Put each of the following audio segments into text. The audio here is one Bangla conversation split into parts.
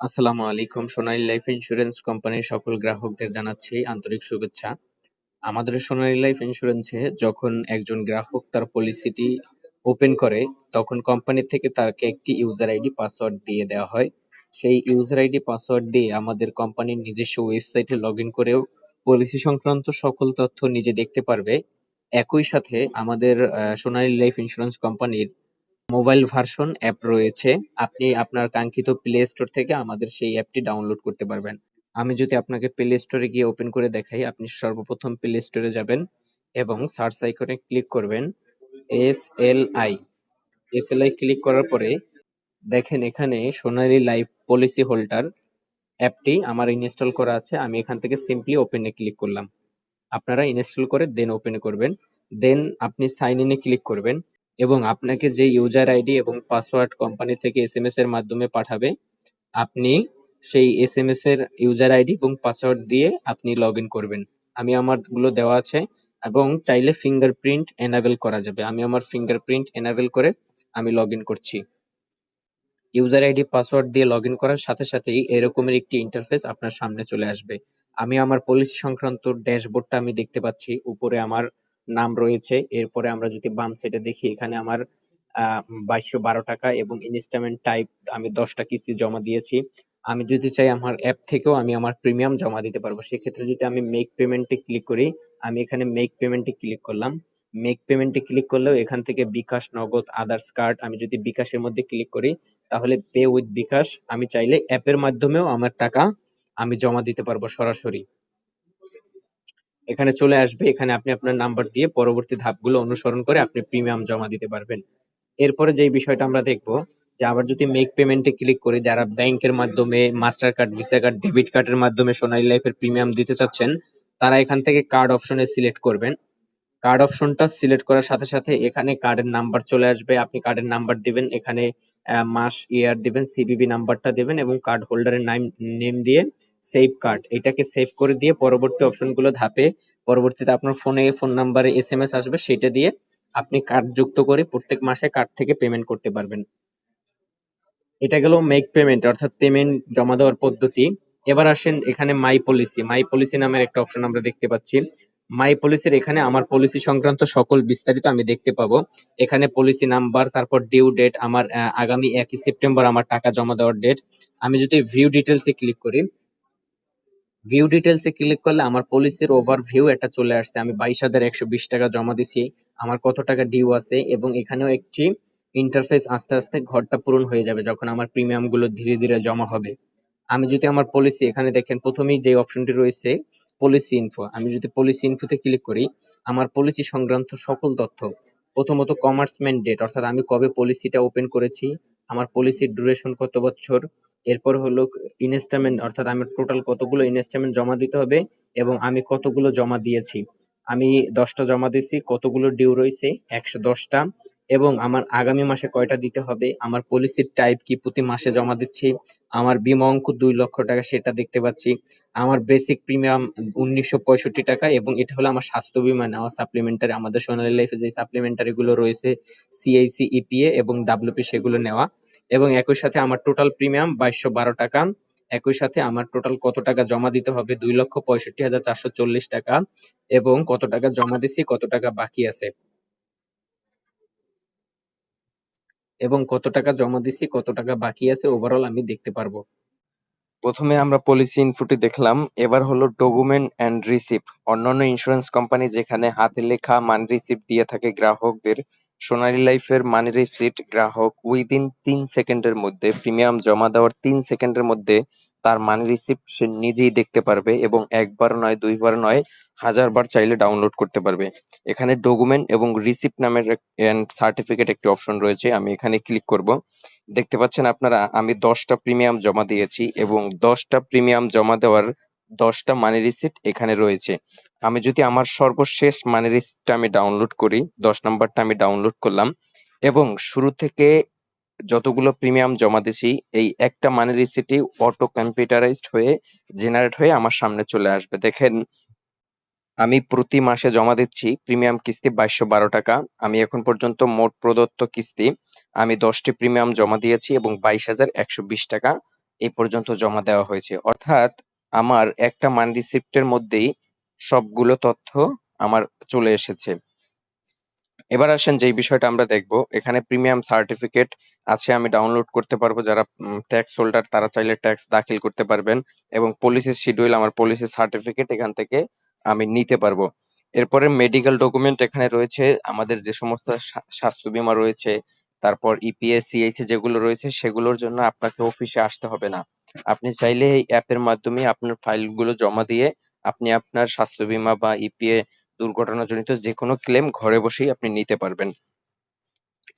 আসসালামু আলাইকুম। সোনালী লাইফ ইন্স্যুরেন্স কোম্পানির সকল গ্রাহকদের জানাচ্ছি আন্তরিক শুভেচ্ছা। আমাদের সোনালী লাইফ ইন্স্যুরেন্সে যখন একজন গ্রাহক তার পলিসিটি ওপেন করে, তখন কোম্পানি থেকে তাকে একটি ইউজার আইডি পাসওয়ার্ড দিয়ে দেওয়া হয়। সেই ইউজার আইডি পাসওয়ার্ড দিয়ে আমাদের কোম্পানির নিজস্ব ওয়েবসাইটে লগ ইন করেও পলিসি সংক্রান্ত সকল তথ্য নিজে দেখতে পারবে। একই সাথে আমাদের সোনালী লাইফ ইন্স্যুরেন্স কোম্পানির মোবাইল ভার্সন অ্যাপ রয়েছে। আপনি আপনার কাঙ্ক্ষিত প্লে স্টোর থেকে আমাদের সেই অ্যাপটি ডাউনলোড করতে পারবেন। আমি যদি আপনাকে প্লে স্টোরে গিয়ে ওপেন করে দেখাই, আপনি সর্বপ্রথম প্লে স্টোরে যাবেন এবং সার্চ আইকনে ক্লিক করবেন। এসএলআই এসএলআই ক্লিক করার পরে দেখেন এখানে সোনালী লাইফ পলিসি হোল্ডার অ্যাপটি আমার ইনস্টল করা আছে। আমি এখান থেকে সিম্পলি ওপেনে ক্লিক করলাম। আপনারা ইনস্টল করে দেন ওপেন করবেন। দেন আপনি সাইন ইনে ক্লিক করবেন এবং আপনাকে যে ইউজার আইডি এবং পাসওয়ার্ড কোম্পানি থেকে এসএমএস এর মাধ্যমে পাঠাবে, আপনি সেই এসএমএস এর ইউজার আইডি এবং পাসওয়ার্ড দিয়ে আপনি লগ ইন করবেন। আমি আমারগুলো দেওয়া আছে এবং চাইলে ফিঙ্গারপ্রিন্ট এনাবেল করা যাবে। আমি আমার ফিঙ্গারপ্রিন্ট এনাবেল করে আমি লগ ইন করছি। ইউজার আইডি পাসওয়ার্ড দিয়ে লগ ইন করার সাথে সাথেই এরকমের একটি ইন্টারফেস আপনার সামনে চলে আসবে। আমি আমার পলিসি সংক্রান্ত ড্যাশবোর্ডটা আমি দেখতে পাচ্ছি। উপরে আমার নাম রয়েছে। এরপরে আমরা যদি বাম সাইডে দেখি, এখানে আমার 2212 টাকা এবং ইনস্টলমেন্ট টাইপ আমি 10টা কিস্তি জমা দিয়েছি। আমি যদি চাই আমার অ্যাপ থেকেও আমি আমার প্রিমিয়াম জমা দিতে পারবো। সেক্ষেত্রে যদি আমি মেক পেমেন্টে ক্লিক করি, আমি এখানে মেক পেমেন্টে ক্লিক করলাম। মেক পেমেন্টে ক্লিক করলেও এখান থেকে বিকাশ, নগদ, আদার্স কার্ড, আমি যদি বিকাশের মধ্যে ক্লিক করি তাহলে পে উইথ বিকাশ, আমি চাইলে অ্যাপের মাধ্যমেও আমার টাকা আমি জমা দিতে পারবো সরাসরি। এখানে চলে আসবে। এখানে আপনি আপনার নাম্বার দিয়ে পরবর্তী ধাপগুলো অনুসরণ করে আপনি প্রিমিয়াম জমা দিতে পারবেন। এরপরে যেই বিষয়টা আমরা দেখবো, যে আবার যদি মেক পেমেন্টে ক্লিক করি, যারা ব্যাংকের মাধ্যমে master card, visa card, debit কার্ডের মাধ্যমে সোনালী লাইফের প্রিমিয়াম দিতে চাচ্ছেন, তারা এখান থেকে কার্ড অপশনে সিলেক্ট করবেন। কার্ড অপশনটা সিলেক্ট করার সাথে সাথে এখানে কার্ডের নাম্বার চলে আসবে। আপনি কার্ডের নাম্বার দিবেন, এখানে মাস, ইয়ার দিবেন, সিভিভি নাম্বারটা দিবেন এবং কার্ড হোল্ডারের নেম দিয়ে সেভ কার্ড, এটাকে সেভ করে দিয়ে পরবর্তী অপশনগুলো ধাপে পরবর্তীতে আপনার ফোনে ফোন নাম্বারে এসএমএস আসবে, সেটা দিয়ে আপনি কার্ড যুক্ত করে প্রত্যেক মাসে কার্ড থেকে পেমেন্ট করতে পারবেন। এটা গেল মেক পেমেন্ট অর্থাৎ পেমেন্ট জমা দেওয়ার পদ্ধতি। এবার আসেন এখানে মাই পলিসি। মাই পলিসি নামের একটা অপশন আমরা দেখতে পাচ্ছি। মাই পলিসির এখানে আমার পলিসি সংক্রান্ত সকল বিস্তারিত আমি দেখতে পাবো। এখানে পলিসি নাম্বার, তারপর ডিউ ডেট, আমার আগামী 1 সেপ্টেম্বর আমার টাকা জমা দেওয়ার ডেট। আমি যদি ভিউ ডিটেলসে ক্লিক করি, ভিউ ডিটেলসে ক্লিক করলে আমার পলিসির ওভারভিউ এটা চলে আসছে। আমি 22,120 টাকা জমা দিছি, আমার কত টাকা ডিউ আছে, এবং এখানেও একটি ইন্টারফেস আস্তে আস্তে ঘরটা পূরণ হয়ে যাবে যখন আমার প্রিমিয়াম গুলো ধীরে ধীরে জমা হবে। আমি যদি আমার পলিসি, এখানে দেখেন প্রথমেই যে অপশনটি রয়েছে পলিসি ইনফো, আমি যদি পলিসি ইনফোতে ক্লিক করি, আমার পলিসি সংক্রান্ত সকল তথ্য, প্রথমত কমার্সমেন্ট ডেট অর্থাৎ আমি কবে পলিসিটা ওপেন করেছি, আমার পলিসির ডিউরেশন কত বছর, এরপর হলো ইনস্টলমেন্ট অর্থাৎ আমার টোটাল কতগুলো ইনস্টলমেন্ট জমা দিতে হবে এবং আমি কতগুলো জমা দিয়েছি। আমি 10টা জমা দিয়েছি, কতগুলো ডিউ রয়েছে 110টা, এবং আমার আগামী মাসে কয়টা দিতে হবে, আমার পলিসির টাইপ কি, প্রতি মাসে জমা দিচ্ছি, আমার বীমা অঙ্ক 2 লক্ষ টাকা সেটা দেখতে পাচ্ছি, আমার বেসিক প্রিমিয়াম 1965 টাকা, এবং এটা হলো আমার স্বাস্থ্য বীমা নেওয়া সাপ্লিমেন্টারি, আমাদের সোনালী লাইফে যে সাপ্লিমেন্টারি গুলো রয়েছে সিআইসি, ইপিএ এবং ডাব্লিউপি, সেগুলো নেওয়া। এবং একই সাথে আমার টোটাল প্রিমিয়াম 2212 টাকা। একই সাথে আমার টোটাল কত টাকা জমা দিতে হবে, 2,65,440 টাকা, এবং কত টাকা জমা দিছি, কত টাকা বাকি আছে, এবং কত টাকা জমা দিছি, কত টাকা বাকি আছে, ওভারঅল আমি দেখতে পারবো। প্রথমে আমরা পলিসি ইনফোটি দেখলাম, এবার হলো ডকুমেন্ট অ্যান্ড রিসিপ্ট। অন্যান্য ইন্স্যুরেন্স কোম্পানি যেখানে হাতে লেখা মানি রিসিপ্ট দিয়ে থাকে গ্রাহকদের, সোনালী লাইফের মানি রিসিপ্ট গ্রাহক উইদিন 3 সেকেন্ডের মধ্যে, প্রিমিয়াম জমা দেওয়ার 3 সেকেন্ডের মধ্যে তার মানি রিসিপ্ট সে নিজেই দেখতে পারবে এবং একবার নয়, দুইবার নয়, হাজারবার চাইলে ডাউনলোড করতে পারবে। এখানে ডকুমেন্ট এবং রিসিপ্ট নামের এন্ড সার্টিফিকেট একটি অপশন রয়েছে, আমি এখানে ক্লিক করব। দেখতে পাচ্ছেন আপনারা, আমি 10টা প্রিমিয়াম জমা দিয়েছি এবং 10টা প্রিমিয়াম জমা দেওয়ার 10টা মানি রিসিপ্ট এখানে রয়েছে। আমি যদি আমার সর্বশেষ মানি রিসিপ্টটা আমি ডাউনলোড করি, 10 নাম্বারটা আমি ডাউনলোড করলাম এবং শুরু থেকে যতগুলো প্রিমিয়াম জমা দিছি এই একটা মানি রিসিপ্টই অটো কম্পিউটারাইজড হয়ে জেনারেট হয়ে আমার সামনে চলে আসবে। দেখেন, আমি প্রতি মাসে জমা দিচ্ছি প্রিমিয়াম কিস্তি 2212 টাকা। আমি এখন পর্যন্ত মোট প্রদত্ত কিস্তি আমি 10টি প্রিমিয়াম জমা দিয়েছি এবং 22,120 টাকা এই পর্যন্ত জমা দেওয়া হয়েছে। অর্থাৎ আমার একটা মানি রিসিপ্টের মধ্যেই সবগুলো তথ্য আমার চলে এসেছে। এবার আসেন যেই বিষয়টা আমরা দেখব, এখানে প্রিমিয়াম সার্টিফিকেট আছে, আমি ডাউনলোড করতে পারবো। যারা ট্যাক্স হোল্ডার তারা চাইলে ট্যাক্স দাখিল করতে পারবেন, এবং পুলিশের শিডিউল, আমার পুলিশের সার্টিফিকেট এখান থেকে আমি নিতে পারবো। এরপরে মেডিকেল ডকুমেন্ট এখানে রয়েছে, আমাদের যে সমস্ত স্বাস্থ্য বীমা রয়েছে, তারপর ইপিএস সিএইচি যেগুলো রয়েছে, সেগুলোর জন্য আপনাকে অফিসে আসতে হবে না। আপনি চাইলে এই অ্যাপের মাধ্যমে আপনার ফাইলগুলো জমা দিয়ে আপনি আপনার স্বাস্থ্য বীমা বা ইপিএ দুর্ঘটনাজনিত যে কোনো ক্লেম ঘরে বসেই আপনি নিতে পারবেন।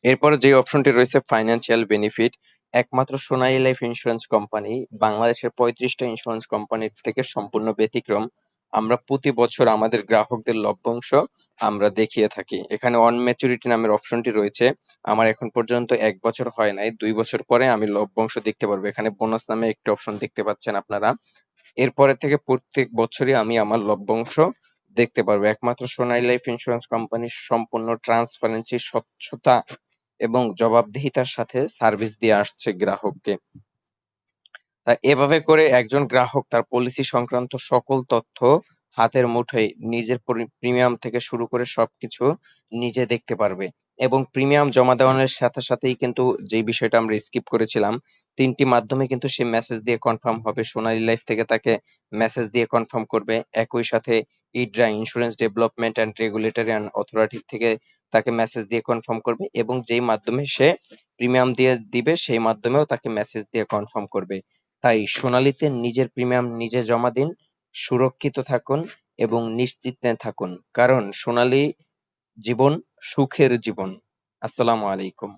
এরপরে যে অপশনটি রয়েছে ফাইন্যান্সিয়াল বেনিফিট, একমাত্র সোনালী লাইফ ইন্স্যুরেন্স কোম্পানি বাংলাদেশের 35টা ইন্স্যুরেন্স কোম্পানির থেকে সম্পূর্ণ ব্যতিক্রম। আমরা প্রতি বছর আমাদের গ্রাহকদের লভ্যাংশ আমরা দেখিয়ে থাকি। এখানে অন ম্যাচুরিটি নামের অপশনটি রয়েছে। আমার এখন পর্যন্ত 1 বছর হয় নাই, 2 বছর পরে আমি লভ্যাংশ দেখতে পারবো। এখানে বোনাস নামে একটি অপশন দেখতে পাচ্ছেন আপনারা। এরপরে থেকে প্রত্যেক বছরই আমি আমার লভ্যাংশ দেখতে পারবো। একমাত্র সোনালী লাইফ ইন্স্যুরেন্স কোম্পানির সম্পূর্ণ ট্রান্সপারেন্সি, স্বচ্ছতা এবং জবাবদিহিতার সাথে সার্ভিস দিয়ে আসছে গ্রাহককে। তা এভাবে করে একজন গ্রাহক তার পলিসি সংক্রান্ত সকল তথ্য হাতের মুঠোয় নিজের প্রিমিয়াম থেকে শুরু করে সবকিছু নিজে দেখতে পারবে। এবং প্রিমিয়াম জমা দেওয়ানোর সাথে সাথেই কিন্তু যে বিষয়টা আমরা স্কিপ করেছিলাম, 3টি মাধ্যমে কিন্তু সে মেসেজ দিয়ে কনফার্ম হবে। সোনালী লাইফ থেকে তাকে মেসেজ দিয়ে কনফার্ম করবে, একই সাথে ইডরা, insurance development and regulatory and authority থেকে তাকে মেসেজ দিয়ে কনফার্ম করবে, এবং যেই মাধ্যমে সে প্রিমিয়াম দিয়ে দিবে সেই মাধ্যমেও তাকে মেসেজ দিয়ে কনফার্ম করবে। তাই সোনালীতে নিজের প্রিমিয়াম নিজে জমা দিন, সুরক্ষিত থাকুন এবং নিশ্চিন্তে থাকুন, কারণ সোনালী জীবন সুখের জীবন। আসসালামু আলাইকুম।